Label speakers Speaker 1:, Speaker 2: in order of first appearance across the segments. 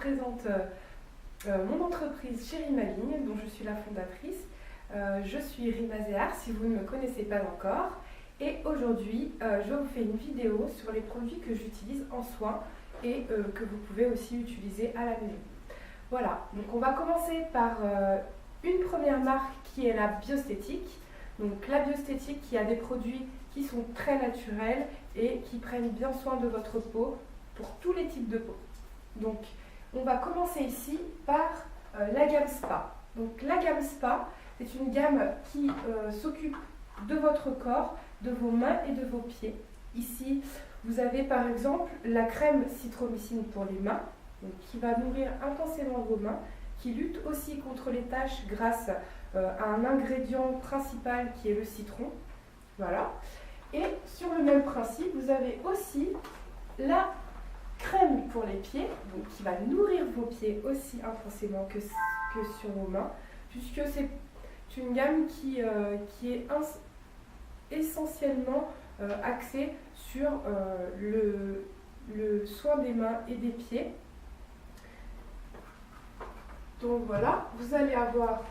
Speaker 1: présente mon entreprise Chérie Ma Ligne, dont je suis la fondatrice. Je suis Rima Zéhar, si vous ne me connaissez pas encore. Et aujourd'hui, je vous fais une vidéo sur les produits que j'utilise en soins et que vous pouvez aussi utiliser à la maison. Voilà, donc on va commencer par une première marque qui est la Biostétique. Donc la Biostétique qui a des produits qui sont très naturels et qui prennent bien soin de votre peau pour tous les types de peau. Donc on va commencer ici par la gamme Spa. Donc la gamme Spa, c'est une gamme qui s'occupe de votre corps, de vos mains et de vos pieds. Ici, vous avez par exemple la crème citromycine pour les mains, donc, qui va nourrir intensément vos mains, qui lutte aussi contre les taches grâce à un ingrédient principal qui est le citron. Voilà. Et sur le même principe, vous avez aussi la crème pour les pieds, donc qui va nourrir vos pieds aussi intensément que sur vos mains, puisque c'est une gamme qui est essentiellement axée sur le soin des mains et des pieds. Donc voilà, vous allez avoir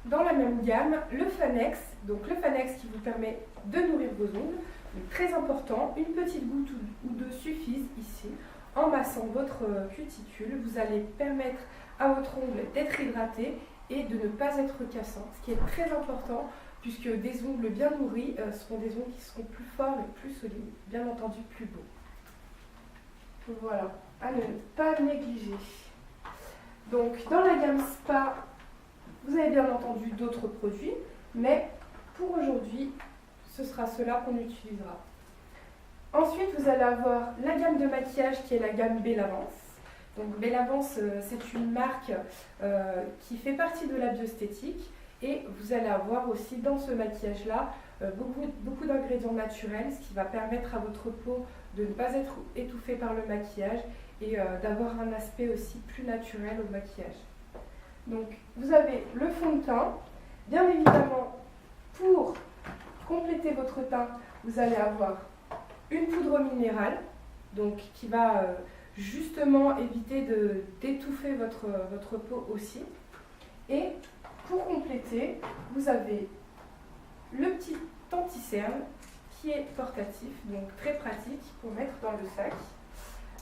Speaker 1: dans la même gamme le Fanex, donc le Fanex qui vous permet de nourrir vos ongles. Donc très important, une petite goutte ou deux suffisent ici. En massant votre cuticule, vous allez permettre à votre ongle d'être hydraté et de ne pas être cassant, ce qui est très important puisque des ongles bien nourris seront des ongles qui seront plus forts et plus solides, bien entendu plus beaux. Voilà, à ne pas négliger. Donc dans la gamme Spa, vous avez bien entendu d'autres produits, mais pour aujourd'hui, ce sera cela qu'on utilisera. Ensuite, vous allez avoir la gamme de maquillage qui est la gamme Bellavance. Donc Bellavance, c'est une marque qui fait partie de la Biostétique et vous allez avoir aussi dans ce maquillage-là beaucoup d'ingrédients naturels, ce qui va permettre à votre peau de ne pas être étouffée par le maquillage et d'avoir un aspect aussi plus naturel au maquillage. Donc vous avez le fond de teint, bien évidemment pour compléter votre teint, vous allez avoir une poudre minérale, donc qui va justement éviter d'étouffer votre peau aussi. Et pour compléter, vous avez le petit anti-cerne qui est portatif, donc très pratique pour mettre dans le sac,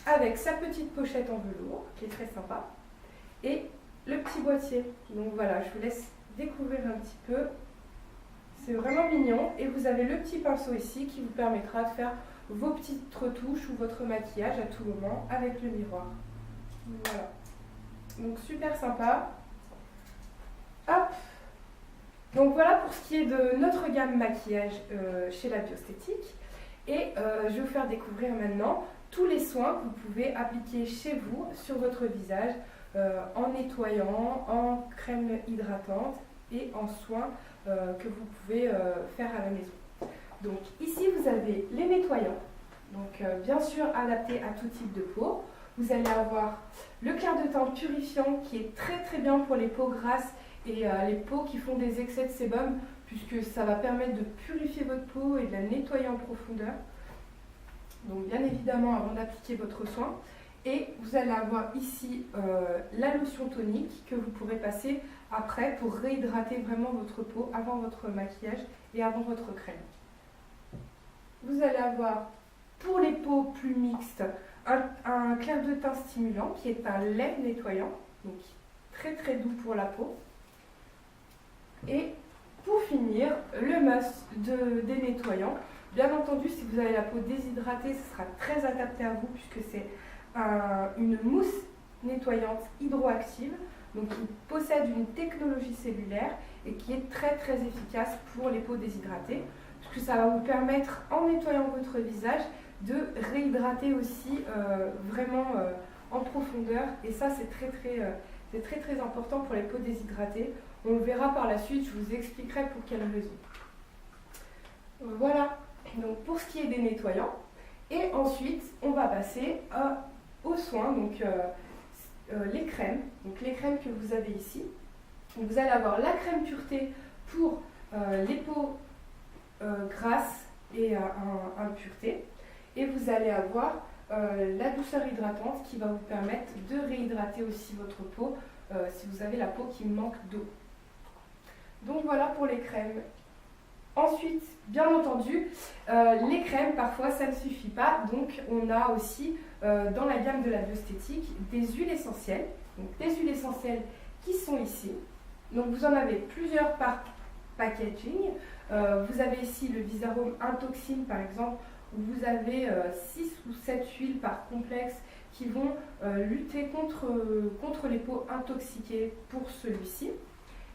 Speaker 1: avec sa petite pochette en velours qui est très sympa, et le petit boîtier. Donc voilà, je vous laisse découvrir un petit peu. C'est vraiment mignon. Et vous avez le petit pinceau ici qui vous permettra de faire vos petites retouches ou votre maquillage à tout moment avec le miroir. Voilà. Donc super sympa. Hop. Donc voilà pour ce qui est de notre gamme maquillage chez la Biostétique. Et je vais vous faire découvrir maintenant tous les soins que vous pouvez appliquer chez vous sur votre visage en nettoyant, en crème hydratante et en soins que vous pouvez faire à la maison. Donc ici vous avez les nettoyants, donc bien sûr adaptés à tout type de peau. Vous allez avoir le clair de teint purifiant qui est très très bien pour les peaux grasses et les peaux qui font des excès de sébum, puisque ça va permettre de purifier votre peau et de la nettoyer en profondeur. Donc bien évidemment avant d'appliquer votre soin. Et vous allez avoir ici la lotion tonique que vous pourrez passer après pour réhydrater vraiment votre peau avant votre maquillage et avant votre crème. Vous allez avoir pour les peaux plus mixtes un clair de teint stimulant qui est un lait nettoyant, donc très très doux pour la peau. Et pour finir, le must des nettoyants. Bien entendu, si vous avez la peau déshydratée, ce sera très adapté à vous puisque c'est une mousse nettoyante hydroactive, donc qui possède une technologie cellulaire et qui est très très efficace pour les peaux déshydratées, puisque ça va vous permettre, en nettoyant votre visage, de réhydrater aussi vraiment en profondeur. Et ça, c'est très très important pour les peaux déshydratées. On le verra par la suite, je vous expliquerai pour quelles raisons. Voilà, donc pour ce qui est des nettoyants. Et ensuite, on va passer aux soins, donc les crèmes. Donc les crèmes que vous avez ici. Donc, vous allez avoir la crème pureté pour les peaux grasses et impuretés. Et vous allez avoir la douceur hydratante qui va vous permettre de réhydrater aussi votre peau si vous avez la peau qui manque d'eau. Donc voilà pour les crèmes. Ensuite, bien entendu, les crèmes, parfois, ça ne suffit pas. Donc, on a aussi, dans la gamme de la Biosthétique, des huiles essentielles. Donc, des huiles essentielles qui sont ici. Donc, vous en avez plusieurs par packaging. Vous avez ici le Visarome Intoxine, par exemple, où vous avez 6 ou 7 huiles par complexe qui vont lutter contre les peaux intoxiquées pour celui-ci.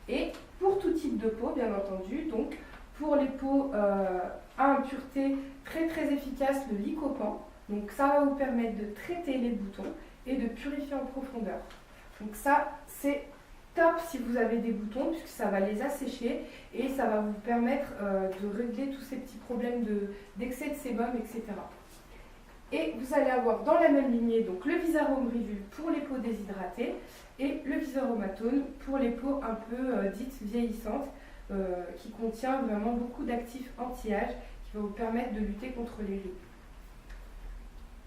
Speaker 1: Et pour tout type de peau, bien entendu, donc, pour les peaux à impureté, très très efficace, le Lycopan. Donc ça va vous permettre de traiter les boutons et de purifier en profondeur. Donc ça, c'est top si vous avez des boutons, puisque ça va les assécher et ça va vous permettre de régler tous ces petits problèmes d'excès de sébum, etc. Et vous allez avoir dans la même lignée donc le Visarome Rivule pour les peaux déshydratées et le Visarome Atone pour les peaux un peu dites vieillissantes, qui contient vraiment beaucoup d'actifs anti-âge qui vont vous permettre de lutter contre les rides.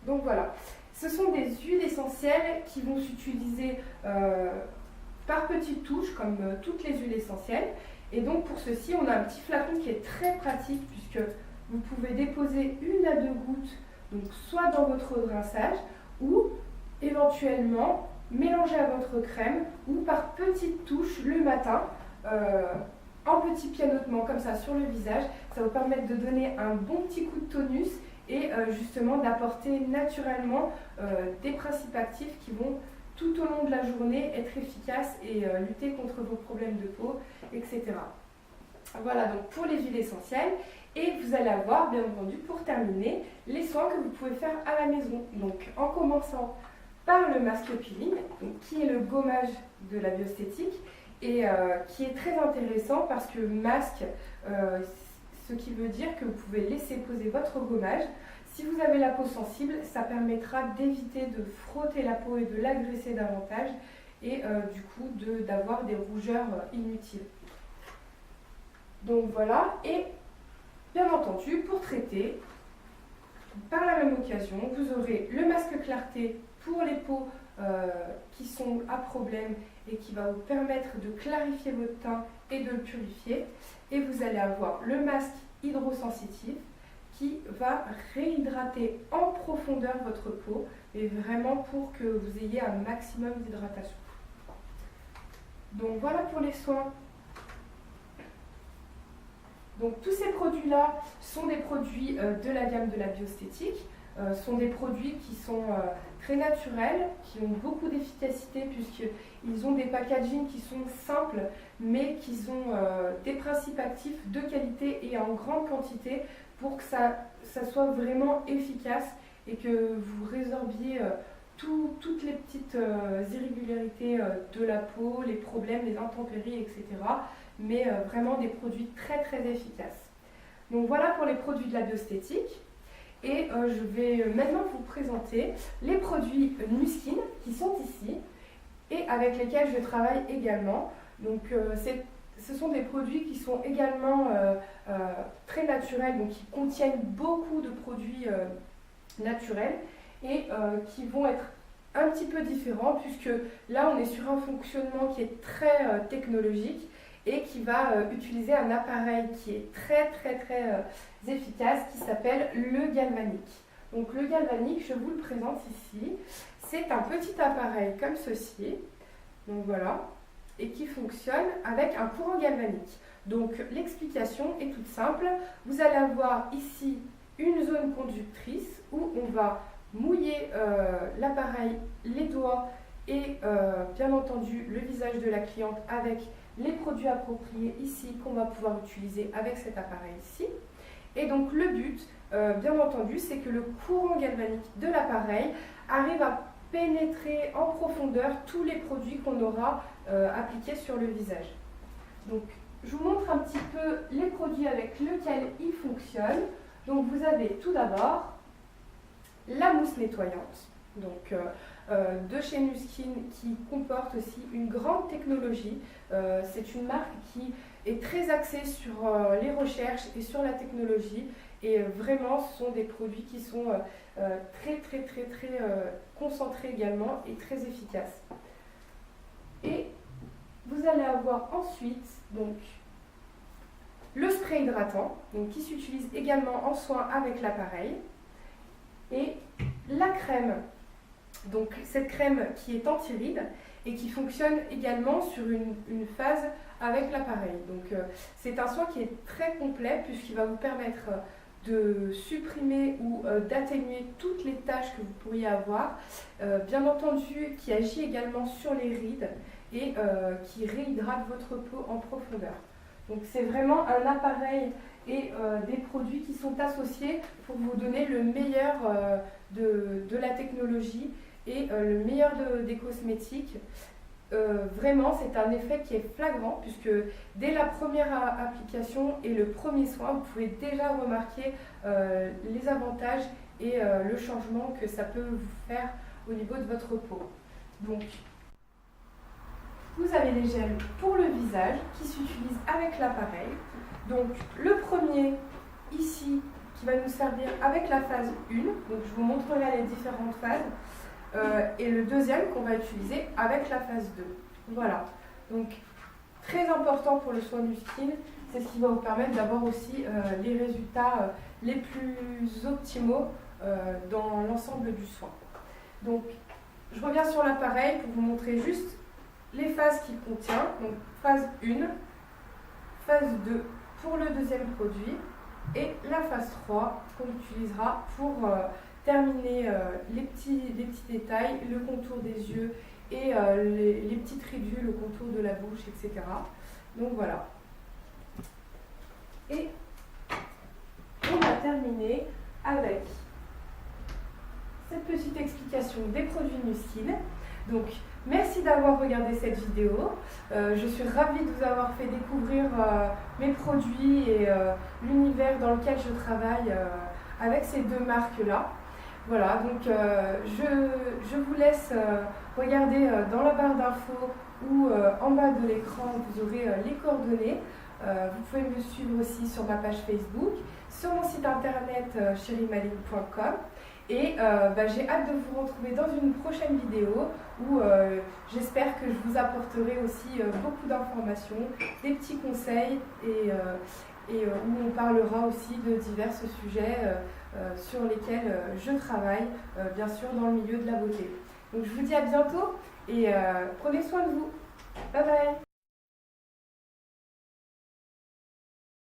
Speaker 1: Donc voilà, ce sont des huiles essentielles qui vont s'utiliser par petites touches comme toutes les huiles essentielles. Et donc pour ceci, on a un petit flacon qui est très pratique puisque vous pouvez déposer 1 à 2 gouttes, donc soit dans votre rinçage ou éventuellement mélanger à votre crème ou par petites touches le matin. En petit pianotement comme ça sur le visage, ça va vous permettre de donner un bon petit coup de tonus et justement d'apporter naturellement des principes actifs qui vont tout au long de la journée être efficaces et lutter contre vos problèmes de peau, etc. Voilà donc pour les huiles essentielles. Et vous allez avoir, bien entendu, pour terminer, les soins que vous pouvez faire à la maison. Donc en commençant par le masque peeling, donc, qui est le gommage de la Biosthétique, et qui est très intéressant parce que masque, ce qui veut dire que vous pouvez laisser poser votre gommage. Si vous avez la peau sensible, ça permettra d'éviter de frotter la peau et de l'agresser davantage et du coup d'avoir des rougeurs inutiles. Donc voilà, et bien entendu, pour traiter, par la même occasion, vous aurez le masque clarté pour les peaux qui sont à problème et qui va vous permettre de clarifier votre teint et de le purifier. Et vous allez avoir le masque hydrosensitif qui va réhydrater en profondeur votre peau, et vraiment pour que vous ayez un maximum d'hydratation. Donc voilà pour les soins. Donc tous ces produits-là sont des produits de la gamme de la Biosthétique. Sont des produits qui sont très naturels, qui ont beaucoup d'efficacité puisqu'ils ont des packagings qui sont simples mais qui ont des principes actifs de qualité et en grande quantité pour que ça soit vraiment efficace et que vous résorbiez toutes les petites irrégularités de la peau, les problèmes, les intempéries, etc. Mais vraiment des produits très très efficaces. Donc voilà pour les produits de la Biosthétique. Et je vais maintenant vous présenter les produits Nu-Skin qui sont ici et avec lesquels je travaille également. Donc ce sont des produits qui sont également très naturels, donc qui contiennent beaucoup de produits naturels et qui vont être un petit peu différents puisque là on est sur un fonctionnement qui est très technologique et qui va utiliser un appareil qui est très efficace qui s'appelle le galvanique. Donc le galvanique, je vous le présente ici, c'est un petit appareil comme ceci, donc voilà, et qui fonctionne avec un courant galvanique. Donc l'explication est toute simple, vous allez avoir ici une zone conductrice où on va mouiller l'appareil, les doigts et bien entendu le visage de la cliente avec les produits appropriés ici qu'on va pouvoir utiliser avec cet appareil ici. Et donc le but, bien entendu, c'est que le courant galvanique de l'appareil arrive à pénétrer en profondeur tous les produits qu'on aura appliqués sur le visage. Donc je vous montre un petit peu les produits avec lesquels il fonctionne. Donc vous avez tout d'abord la mousse nettoyante. Donc de chez Nu-Skin qui comporte aussi une grande technologie. C'est une marque qui est très axé sur les recherches et sur la technologie. Et vraiment, ce sont des produits qui sont très concentrés également et très efficaces. Et vous allez avoir ensuite donc, le spray hydratant, donc, qui s'utilise également en soin avec l'appareil. Et la crème, donc cette crème qui est anti-rides et qui fonctionne également sur une phase avec l'appareil. Donc c'est un soin qui est très complet puisqu'il va vous permettre de supprimer ou d'atténuer toutes les taches que vous pourriez avoir, bien entendu qui agit également sur les rides et qui réhydrate votre peau en profondeur. Donc c'est vraiment un appareil et des produits qui sont associés pour vous donner le meilleur de la technologie et le meilleur des cosmétiques. Vraiment, c'est un effet qui est flagrant puisque dès la première application et le premier soin, vous pouvez déjà remarquer les avantages et le changement que ça peut vous faire au niveau de votre peau. Donc, vous avez les gels pour le visage qui s'utilisent avec l'appareil. Donc, le premier ici qui va nous servir avec la phase 1, donc je vous montrerai les différentes phases. Et le deuxième qu'on va utiliser avec la phase 2. Voilà, donc très important pour le soin du skin, c'est ce qui va vous permettre d'avoir aussi les résultats les plus optimaux dans l'ensemble du soin. Donc je reviens sur l'appareil pour vous montrer juste les phases qu'il contient. Donc phase 1, phase 2 pour le deuxième produit et la phase 3 qu'on utilisera pour terminer les petits détails, le contour des yeux et les petites ridules, le contour de la bouche, etc. Donc voilà. Et on va terminer avec cette petite explication des produits Nu-Skin. Donc merci d'avoir regardé cette vidéo. Je suis ravie de vous avoir fait découvrir mes produits et l'univers dans lequel je travaille avec ces deux marques-là. Voilà, donc je vous laisse regarder dans la barre d'infos ou en bas de l'écran, vous aurez les coordonnées. Vous pouvez me suivre aussi sur ma page Facebook, sur mon site internet cherimaline.com. Et j'ai hâte de vous retrouver dans une prochaine vidéo où j'espère que je vous apporterai aussi beaucoup d'informations, des petits conseils et où on parlera aussi de divers sujets sur lesquels je travaille, bien sûr dans le milieu de la beauté. Donc je vous dis à bientôt et prenez soin de vous. Bye bye.